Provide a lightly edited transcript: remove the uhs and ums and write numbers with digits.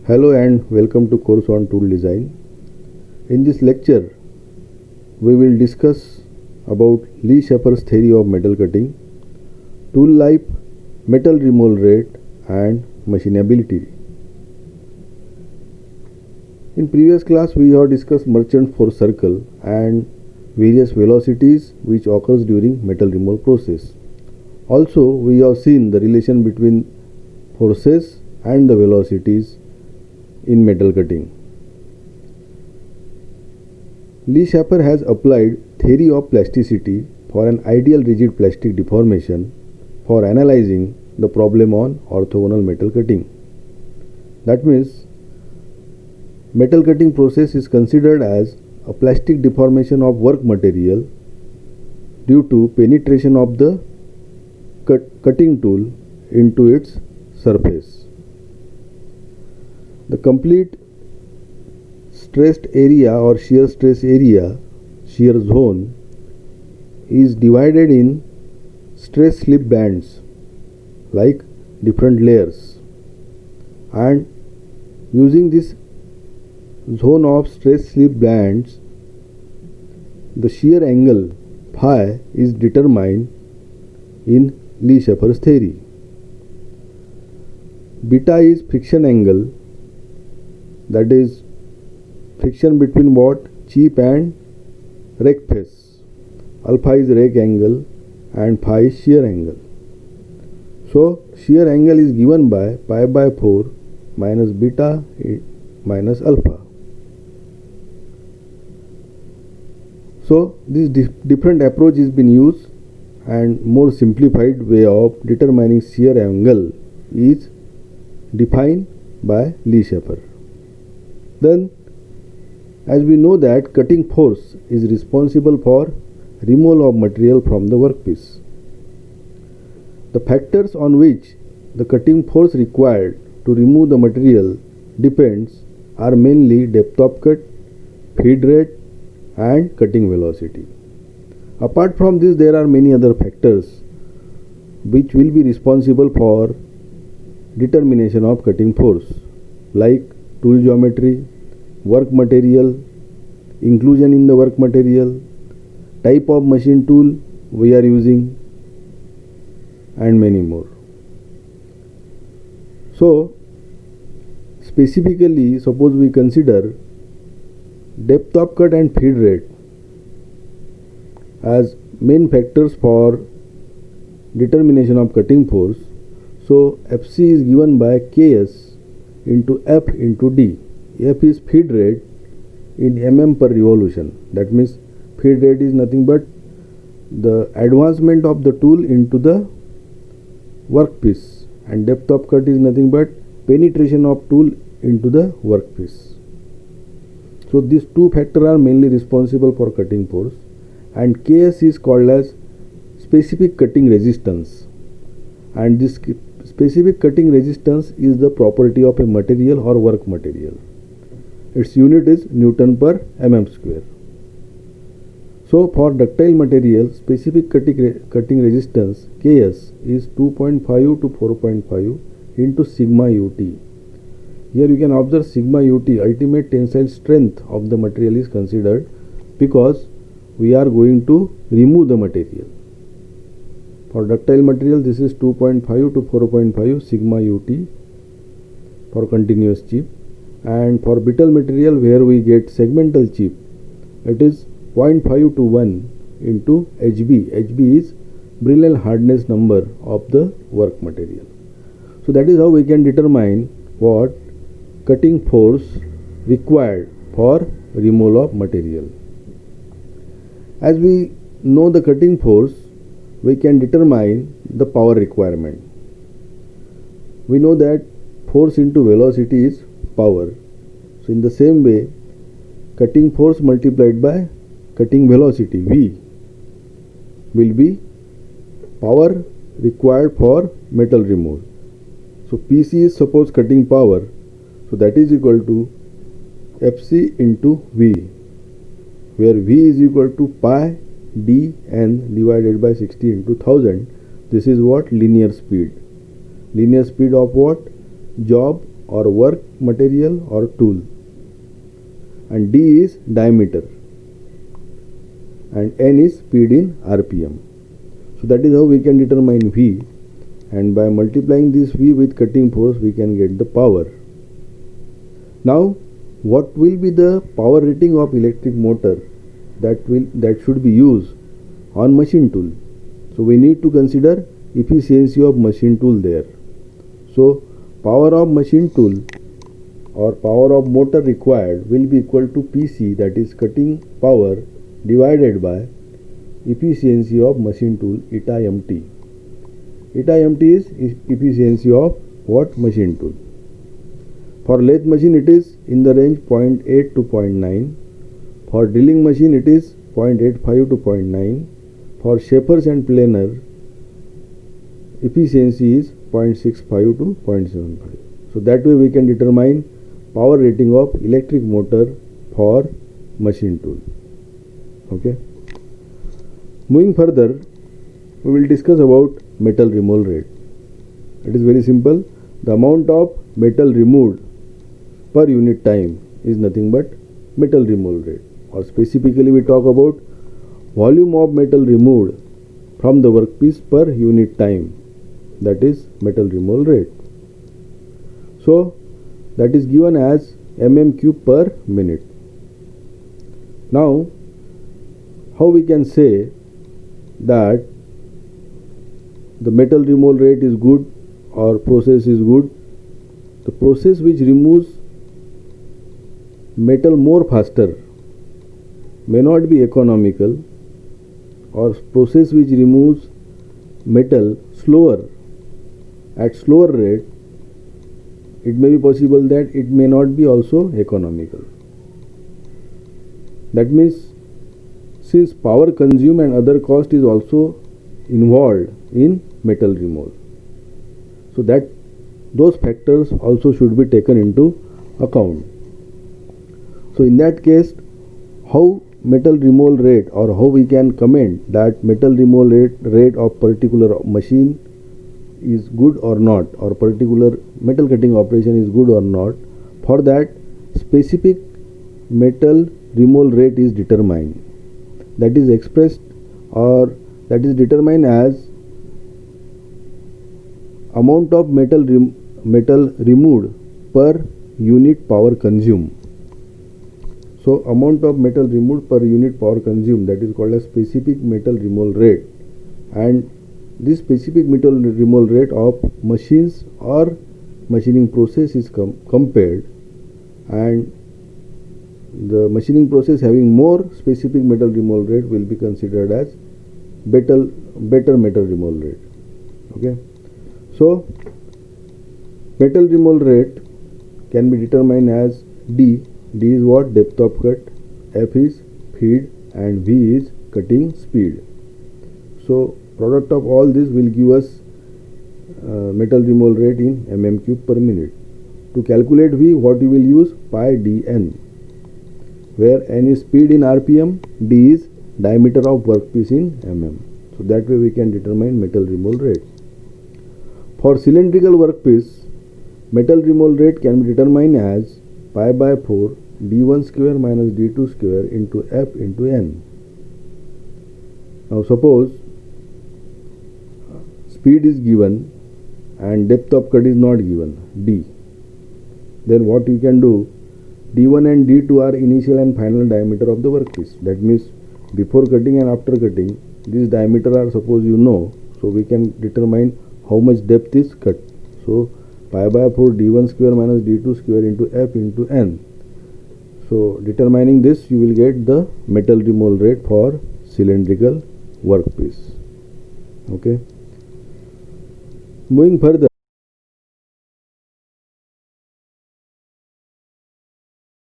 Hello and welcome to course on tool design. In this lecture, we will discuss about Lee Shaffer's theory of metal cutting, tool life, metal removal rate and machinability. In previous class, we have discussed merchant force circle and various velocities which occurs during metal removal process. Also, we have seen the relation between forces and the velocities in metal cutting. Lee Shaffer has applied theory of plasticity for an ideal rigid plastic deformation for analyzing the problem on orthogonal metal cutting. That means metal cutting process is considered as a plastic deformation of work material due to penetration of the cutting tool into its surface. The complete stressed area or shear stress area, shear zone, is divided in stress slip bands like different layers, and using this zone of stress slip bands, the shear angle phi is determined in Lee Shaffer's theory. Beta is friction angle, that is friction between what? Chip and rake face. Alpha is rake angle and phi is shear angle. So shear angle is given by pi by 4 minus beta minus alpha. So this different approach is been used, and more simplified way of determining shear angle is defined by Lee Shaffer. Then, as we know that cutting force is responsible for removal of material from the workpiece. The factors on which the cutting force required to remove the material depends are mainly depth of cut, feed rate and cutting velocity. Apart from this, there are many other factors which will be responsible for determination of cutting force, like tool geometry, work material, inclusion in the work material, type of machine tool we are using, and many more. So, specifically, suppose we consider depth of cut and feed rate as main factors for determination of cutting force. So Fc is given by Ks into F into D. F is feed rate in mm per revolution. That means feed rate is nothing but the advancement of the tool into the workpiece, and depth of cut is nothing but penetration of tool into the workpiece. So these two factors are mainly responsible for cutting force, and Ks is called as specific cutting resistance, and this specific cutting resistance is the property of a material or work material. Its unit is Newton per mm square. So for ductile material, specific cutting resistance Ks is 2.5 to 4.5 into sigma ut. Here you can observe sigma ut, ultimate tensile strength of the material is considered because we are going to remove the material. For ductile material, this is 2.5 to 4.5 sigma ut for continuous chip, and for brittle material where we get segmental chip, it is 0.5 to 1 into HB. HB is Brillouin hardness number of the work material. So that is how we can determine what cutting force required for removal of material. As we know the cutting force, we can determine the power requirement. We know that force into velocity is power. So in the same way, cutting force multiplied by cutting velocity V will be power required for metal removal. So PC is suppose cutting power, so that is equal to Fc into V, where V is equal to pi dn divided by 60 into 1000. This is what? Linear speed. Linear speed of what? Job or work material or tool, and D is diameter, and N is speed in RPM. So that is how we can determine V, and by multiplying this V with cutting force we can get the power. Now what will be the power rating of electric motor that should be used on machine tool? So we need to consider efficiency of machine tool there. So power of machine tool or power of motor required will be equal to PC, that is cutting power, divided by efficiency of machine tool, eta MT. Eta MT is efficiency of what? Machine tool. For lathe machine it is in the range 0.8 to 0.9. For drilling machine it is 0.85 to 0.9. For shapers and planer efficiency is 0.65 to 0.75. So that way we can determine power rating of electric motor for machine tool. Okay. Moving further, we will discuss about metal removal rate. It is very simple. The amount of metal removed per unit time is nothing but metal removal rate, or specifically we talk about volume of metal removed from the workpiece per unit time, that is metal removal rate. So that is given as mm cube per minute. Now how we can say that the metal removal rate is good or process is good? The process which removes metal more faster may not be economical, or process which removes metal slower at slower rate, it may be possible that it may not be also economical. That means since power consumed and other cost is also involved in metal removal, so that those factors also should be taken into account. So in that case, how metal removal rate, or how we can comment that metal removal rate of particular machine is good or not, or particular metal cutting operation is good or not, for that specific metal removal rate is determined, that is expressed, or that is determined as amount of metal removed per unit power consumed. So amount of metal removed per unit power consumed, that is called as specific metal removal rate, and this specific metal removal rate of machines or machining process is compared, and the machining process having more specific metal removal rate will be considered as better metal removal rate. Okay. So metal removal rate can be determined as D. D is what? Depth of cut, F is feed, and V is cutting speed. So product of all this will give us metal removal rate in mm cube per minute. To calculate V, what you will use? Pi dn, where n is speed in RPM, d is diameter of workpiece in mm. So that way we can determine metal removal rate. For cylindrical workpiece, metal removal rate can be determined as pi by 4 d1 square minus d2 square into f into n. Now suppose speed is given and depth of cut is not given, d. Then what you can do? d1 and d2 are initial and final diameter of the workpiece. That means before cutting and after cutting, this diameter are, suppose you know, so we can determine how much depth is cut. So pi by 4 d1 square minus d2 square into f into n. So determining this, you will get the metal removal rate for cylindrical workpiece. Okay. Moving further,